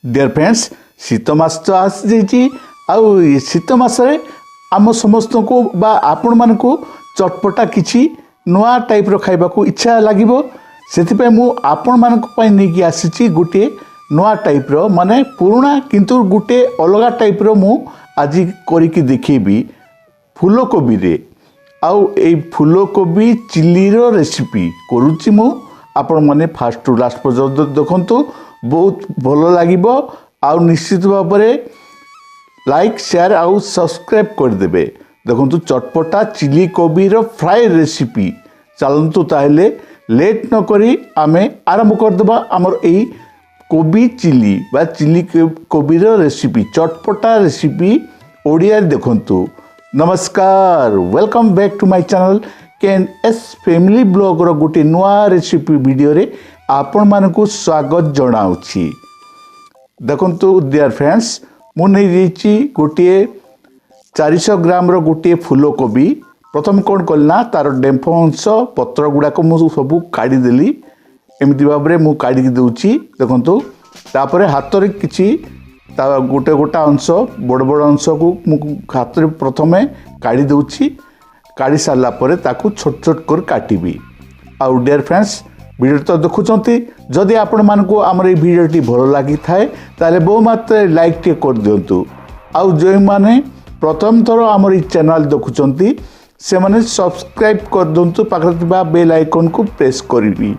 Dear friends शीत मास तो आसी आउ शीत मासरे आम समस्त को बा आपण मान को चटपटा किछि नुआ टाइप रो खाइबा को इच्छा लागिबो सेति मु आपण मान को पई नेकी आसीछि गुटे नुआ टाइप रो माने पुराना किंतु गुटे अलगा टाइप रो मु आज करिकि देखिबी फूलकोबी रे आउ ए फूलकोबी चिल्ली रो रेसिपी करूछि मु आपण माने फास्ट टू लास्ट पर्यंत देखंतु बहुत भल लागिबो आउ निश्चित भाव में लाइक शेयर आउ सब्सक्राइब करदेवे देखंतु चटपटा चिली कोबी रो फ्राई रेसिपी चलतु ताहले लेट न करी आमे आरंभ करदेबा हमर एई कोबी चिली बा चिली कोबी रो रेसिपी चटपटा रेसिपी ओडिया देखंतु। नमस्कार welcome back to my channel Ken's family blog रो गोटे नुआ रेसिपी वीडियो रे आपण मानकु स्वागत जनाउछि। देखंतु डियर फ्रेंड्स मु नहीं जाइछि गोटे 400 ग्राम रो गोटे फूलकोबी प्रथम कौन कलना तार डेम्फ अंश पत्र गुड़ाक मु सब काढ़ी देली एमती भाव में मु काढ़ी दूची देखंतु तापरे हाथ रे किछि गोटे गोटा अंश बड़ बड़ अंश को मु हाथ रे प्रथमे काढ़ी दूची काढ़ी सारा पर ताकू छोट छोट कर काटिबी। आउ डियर फ्रेंड्स वीडियो तो देखुंती जदि आपण मानकु हमर ए वीडियोटी भल लगी थाए ताले बहु मात्रा लाइक टे कर दियंतु आउ जो माने प्रथम थर हमर ई चैनल देखुंती से माने सब्सक्राइब कर दियंतु पाखरे थिबा बेल आइकन को प्रेस करिबी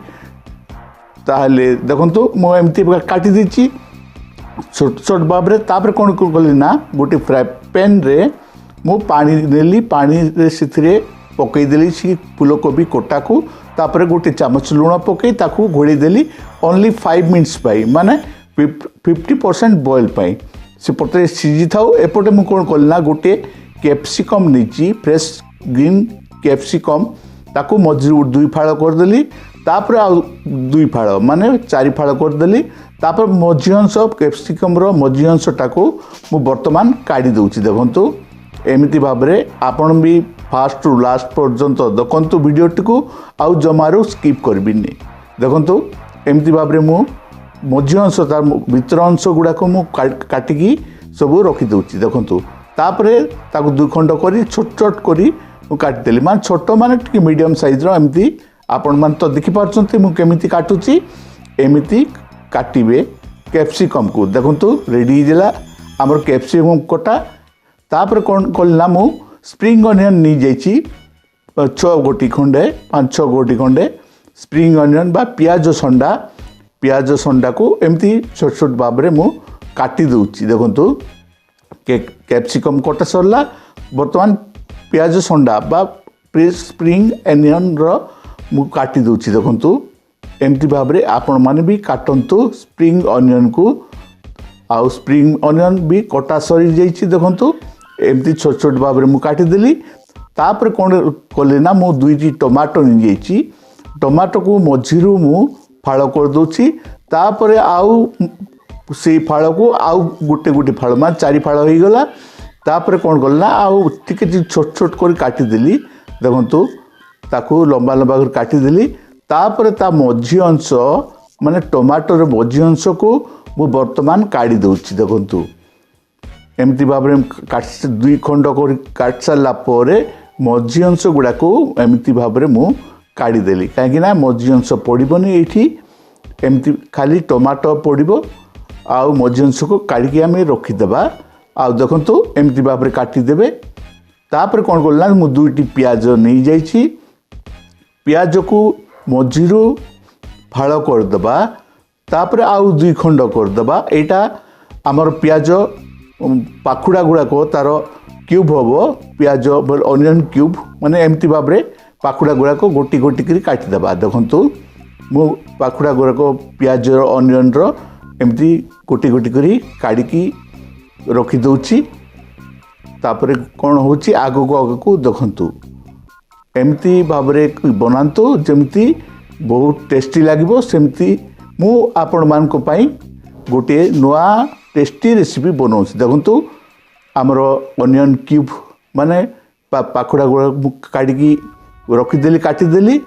ताहले देखंतु मो एमती काटी दिछि छोट छोट बाबरे तापर कोन करली ना गोटे फ्राई पैन रे मो पानी नेली पानी रे सिथरे पकई देली सी फूलकोबी कोटा को तापर गोटे चामच लुण पकई ताकू घोड़ी देली ओनली 5 मिनट्स पाई माने 50% बॉयल पाई से पटे सीझी थाउ एपटे मु कोन करना गोटे कैप्सिकम नीची फ्रेश ग्रीन कैप्सिकम ताकू मझिरु 2 फाड़ कर देली तापर आ 2 फाड़ माने 4 फाड़ कर देली तापर मझी अंश कैप्सिकम रो मझी अंश टाकू मु वर्तमान काढ़ी दउची देखंतु एमिति भाबरे आपण भी फास्ट टू लास्ट पर्यंत देखंतु वीडियोटी को आउ जमारू स्किप करबिनी देखंतु एमिति भाबरे मु मझी अंश तार भीतर अंश गुड़ाक मु काटिकी सब रखी दउची देखंतु तापरे ताकू 2 खंड करी छोट छोट करी मु काट देली मान छोट माने टिके मीडियम साइज रो एमिति आपण मान तो देखि पारछंती मु केमिति काटुची एमिति काटिबे कैप्सिकम को देखंतु रेडी हिजला हमर कैप्सिकम कोटा तापर कोन कोलना मु स्प्रिंग अनियन नहीं जाइछि 6 गोटी खंडे 5-6 गोटी खंडे स्प्रिंग अनियन बा प्याज संडा को एमती छोट छोट भाव में मु काटी दूची देखंतु कैप्सिकम कटा सरला वर्तमान प्याज संडा बा स्प्रिंग अनियन रो मु काटी दूची देखंतु एमती भाव में आपण माने भी काटंतु स्प्रिंग अनियन को आउ स्प्रिंग अनियन भी कटा सरी जाइछि देखंतु एमती छोट छोट भाव में मु काटी देली तापर कोन कले ना मु 2टी टमाटो नि जाइछि टमाटो को मझिरु मु फाड़ कर दोछि तापर आउ से फाड़ को आउ गुटे गुटे फाड़ मान 4 फाड़ हो गला तापर कोन करला आउ टिके छोट छोट कर काटी देली देखंतु ताकू लंबा लंबा कर काटी देली तापर ता मझी अंश माने टमाटो रे मझी अंश को मु वर्तमान काढ़ी दोछि देखंतु एमती भाव में काट 2 खंड कर काट सारा पर मझी अंश गुड़ा को एमती भाव में मु काढ़ी देली कहीं मझी अंश पड़ोनी ये एमती खाली टमाटो पड़ो आउ मझी अंश को काढ़ी आम रखीदेवा आउ देखंतु एमती भाव में काटिदेवे तापर कौन करना मु 2टी प्याज नहीं जाइछि प्याज को मझिरु फाड़ करदेबा तापर आउ 2 खंड करदेबा एटा आमर प्याज पाखुड़ा गुड़ाक तार क्यूब हम प्याज अनियन क्यूब माने एमती भाव में पाखुड़ा गुड़ाक गोटी गोटी कर काटिदेबा देखंतु मु पाखुड़ा गुड़ाक प्याज अनियन रो एमती गोटी गोटी करी काढ़ी रखी दउची तापर कौन होची आगो को आगो को देखंतु एमती भाव में बनातु जमती बहुत टेस्टी लागिबो सेमती मु आपण मान को पाई गोटे नुआ टेस्टी रेसिपी बनाऊँ देखंतु आमर अनियन क्यूब माने पाखुड़ा गुड़ा काढ़ी रखीदेली काटिदेली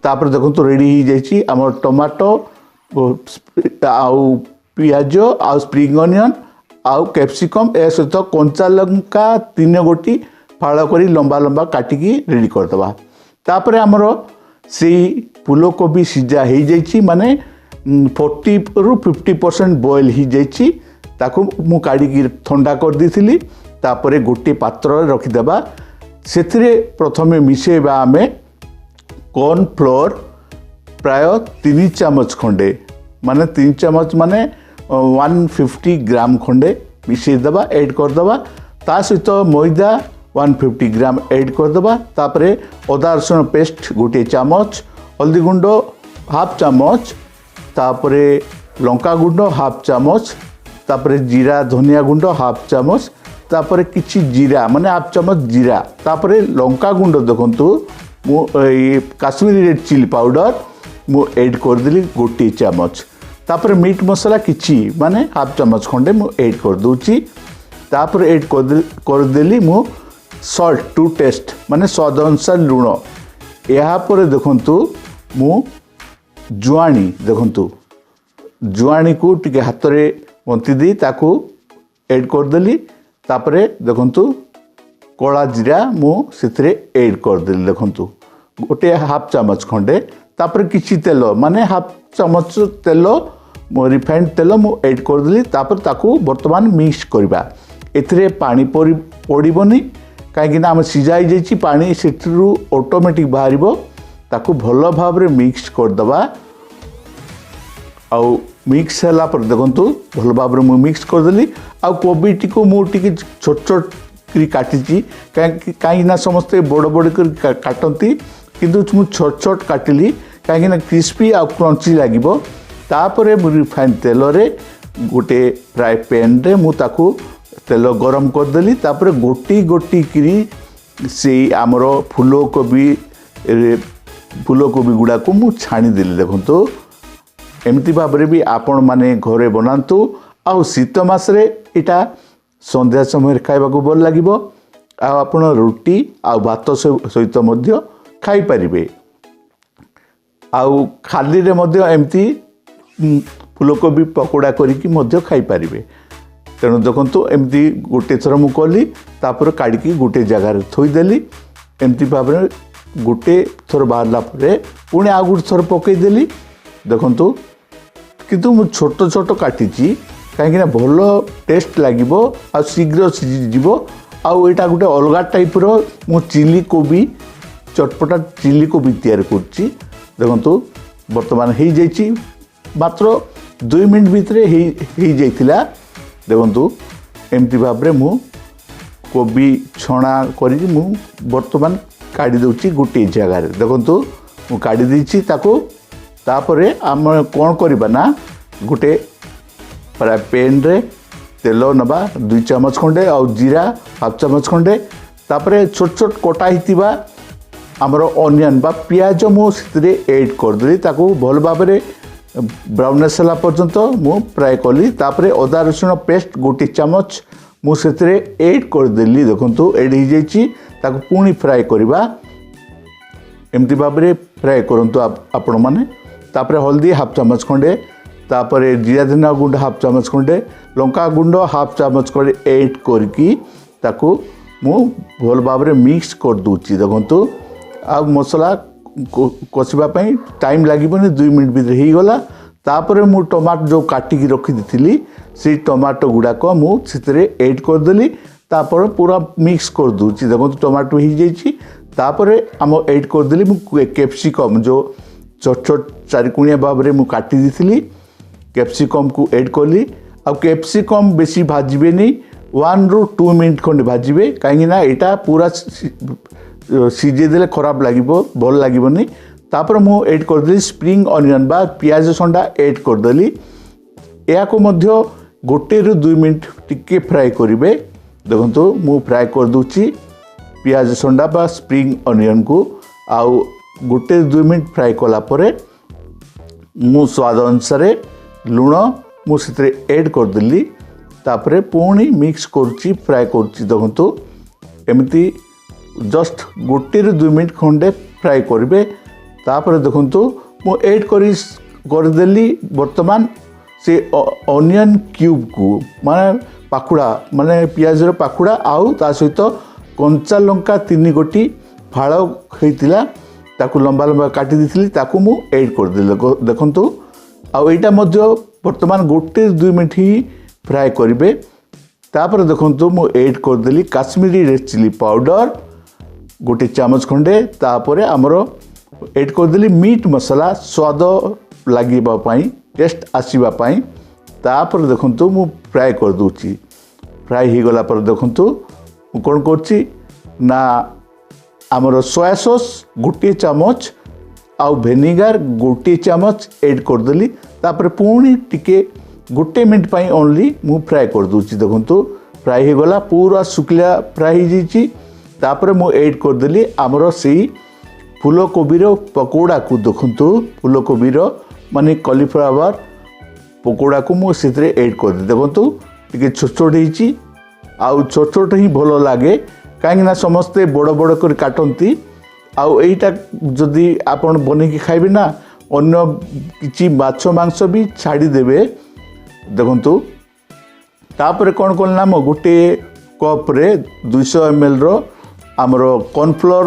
तापर देखंतु रेडी हो जाइछि आमर टमाटो आउ पियाज आउ स्प्रिंग अनियन आउ कैप्सिकम ए सहित कंचा लंका 3 गोटी फाड़ कर लंबा लंबा काटिकी रेडी करदे तापर आमर से फूलकोबी सीझा हो जाइए माने 40 ରୁ 50% बॉयल हो जाइए ताकू मु काढ़ी ठंडा कर दी तापर गोटे पात्र रखिदेबा से प्रथमे मिसेबा आमे कॉर्न फ्लोर प्राय 3 चामच खंडे माने 3 चामच माने 150 ग्राम खंडे मिसेदेबा ऐड करदेबा ता सहित मैदा 150 ग्राम ऐड करदेबा तापरे अदा रसुण पेस्ट गोटे चामच हल्दी गुंड हाफ चामच तापरे लंका गुंड हाफ चामच तापरे जीरा धनिया गुंड हाफ चामच तापरे किछि जीरा माने हाफ चामच जीरा तापरे लंका गुंड देखंतु मु काश्मीरी रेड चिली पाउडर मु ऐड कर देली गोटे चामच तापरे मीट मसला किछि माने हाफ चामच खंडे मु ऐड कर दूची तापरे ऐड कर देली मु सॉल्ट टू टेस्ट माने स्वाद अनुसार लुण या पर देखंतु मु जुआणी देखंतु जुआणी को टिके हाथ रे मंती दी ताकू ऐड कर देली तापरे देखंतु कला जीरा मु सेतरे ऐड कर देली देखंतु गोटे हाफ चामच खंडे तापरे किछि तेल माने हाफ चामच तेल रिफाइंड तेल मु ऐड कर देली तापर ताकू वर्तमान मिक्स करबा एथरे पानी पड़िबनी कहीं आम सीझाई जाइए पानी से ऑटोमेटिक बाहर ताकू भल भाव मिक्स करदबा आउ मिक्स है देखु भल भाव में मिक्स करदेली आउ कोबीटी को मुझे छोट छोट काटी कहीं समस्ते बड़ बड़ कर काटती किंतु मु छोट छोट काटिली कहीं क्रिस्पी आउ क्रंची लगे तापर रिफाइंड तेल रे गोटे फ्राए पैन रे मु ताकू तेल गरम करदेली तापर गोटी गोटी करी से आमर फूलकोबी गुड़ा को मु छाणीदेली देखो एमती भाव भी आपण माने घरे बनातु आउ शीत मासरे इटा संध्या समय खाइबा को भल लागिबो आपण रोटी आउ भात सहित मध्य खाई परिबे आउ खाली रे मध्य एमती फूलकोबी पकोड़ा करिकी मध्य खाई परिबे तेणु देखो एमती गोटे थर मु कली तापर काढ़ी गोटे जगार थोईदेली एमती भाव गोटे थर बाहरला पुणी आ गोटे थर पकईदेली देखु किंतु मु छोट छोट काटी कहीं भल टेस्ट लगे आ शीघ्र सीझीज आउ यहाँ गोटे अलग टाइप रो मु चिली कोबी चटपटा चिली कोबी तैयार करछि देखु वर्तमान हो जाइए मात्र 2 मिनट भितर हो जाइथिला देखु एमती भाव में मु कोबी छणा करी मु वर्तमान काढ़ी दूची गोटे जगार देखु मु काढ़ी देछि ताको तापरे आम कौन करबा ना गोटे प्राय पैन रे तेल नबा 2 चामच खंडे आउ जीरा हाफ चामच खंडे तापरे छोट छोट कटा हितिबा आमर ऑनियन बा पियाज मु सेतरे ऐड कर देली ताको भल भाव में ब्राउनेस होला पर्यंत मु फ्राए कली तापरे अदा रसुण पेस्ट गोटे चामच मु सेतरे ऐड कर देली देखंतु ऐड हो जाइए ताको पुणी फ्राए करबा एमती भाव में फ्राए करंतु आपण माने तापरे हल्दी हाफ चामच खंडे तापरे जीरा धनिया गुंड हाफ चामच खंडे लंका गुंड हाफ चामच खंडे ऐड करकी ताको मु भल भाव में मिक्स कर दूची देखंतु आ मसला कषिबा पई टाइम लागिबनी 2 मिनट भीतर हो गला तापरे मु टमाटो जो काटिकी रखी देथिली से टमाटो गुड़ाक मु सेतरे ऐड कर देली तापर पूरा मिक्स कर दूची देखंतु टमाटो हो जाइए तापरे आम ऐड कर देली मु कैप्सिकम जो छोट छोट चारिकोणिया भाव में मुझे काटी दी कैप्सिकम को ऐड कली आ कैप्सिकम बेसी भाजबेनी 1 ରୁ 2 मिनट खंडे भाजबे कहीं यहाँ पूरा सीझेदेले खराब लगे भल लगनी तापर मु ऐड करदेली स्प्रिंग अनियन बा पियाज संडा ऐड करदेली या गोटे ରୁ 2 मिनट टिके फ्राए करेंगे देखो मु फ्राए कर दूची पियाज संडा बा स्प्रिंग अनियन को आउ गोटे 2 मिनट फ्राए कलापर मु स्वाद अनुसार लुण मुझे ऐड करदेली तापरे पुणी मिक्स करुच्ची फ्राए करुच्ची देखो एमती जस्ट गोटे ରୁ 2 मिनट खंडे फ्राए करेंगे तापर देखो मु ऐड करदेली वर्तमान से अनियन क्यूब को माने पाखुड़ा माने पियाजर पाखुड़ा आउ ता सहित कंचा लंका 3 गोटी फाड़ होइतिला ताकू लंबा लंबा काटी देथिली ताकू मु ऐड कर देले देखंतु आउ एटा मध्य वर्तमान 1-2 मिनिट ही फ्राई करिवे तापर देखंतु मु ऐड कर देली काश्मीरी रेड चिली पाउडर 1 चामच खंडे तापर हमरो ऐड कर देली मीट मसाला स्वाद लागिबा पई टेस्ट आसीबा पई तापर देखंतु मु फ्राई कर दूची फ्राई ही गला पर देखंतु मु कोन करची ना आमर सोया सॉस 1 चामच आउ विनेगर 1 चामच ऐड कर देली तापर पुणी टिके 1 मिनिट पई ओनली मु फ्राई कर दूची देखंतु फ्राई हो गला पूरा सुखलिया फ्राई ही जीची तापर मु ऐड कर देली आमर सेही फूलकोबी रो पकोड़ा को देखंतु फूलकोबी रो माने कॉलीफ्लावर पकोड़ा को मु सेतरे ऐड कर दे देखंतु टिके छोट छोट हिची आउ छोट छोट ही भलो लागे कहीं ना समस्ते बड़ बड़ कर काटती आउ एटा जदि आपण बने की खाइबे ना अन्य किछि माछ मांस भी छाड़ी देबे देखंतु तापर कोन कोन नाम 1 कप रे 200 ml रो हमरो कॉर्नफ्लोर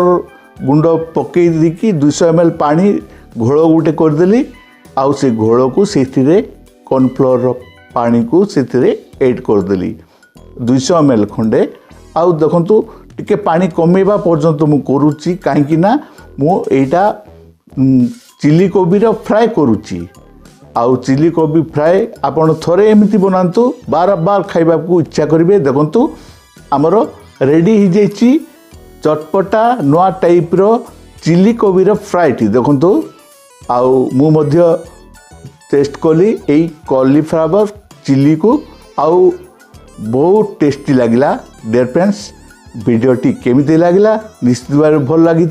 गुंड पकई दी कि 200 ml पानी घोल गुटे कर देली आउ से घोल को सेथिरे कॉर्नफ्लोर पानी को सेथिरे ऐड कर देली 200 ml खंडे आउ देखंतु टिके पानी कमेबा पर्यंत मु करूची काहेकि ना मु एटा चिली कोबी रो फ्राई करूची आउ चिली कोबी फ्राई आपण थोरे एमिति बनांतु बार बार खाइबा को इच्छा करिवे देखंतु हमरो रेडी ही जाइची चटपटा नवा टाइप रो चिली कोबी रो फ्राई टी देखंतु आउ मु मध्य टेस्ट कली एई कॉलीफ्लावर चिली को आउ बहुत टेस्टी लगिला डियर फ्रेंड्स भिडियोटी केमिति लागिला निश्चित भाव भल लगी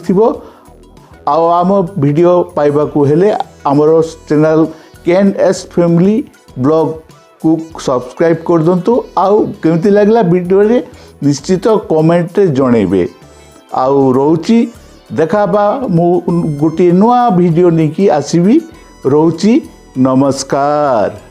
आउ आम भिडियो पाइबा को हेले आमर चैनल KNS फैमिली ब्लॉग को सब्सक्राइब कर दंतु आउ केमिति लागिला वीडियो रे निश्चित कमेंट रे जणेबे आउ रहउची देखाबा मु गोटे नुआ वीडियो नेकी आसीबी रहउची नमस्कार।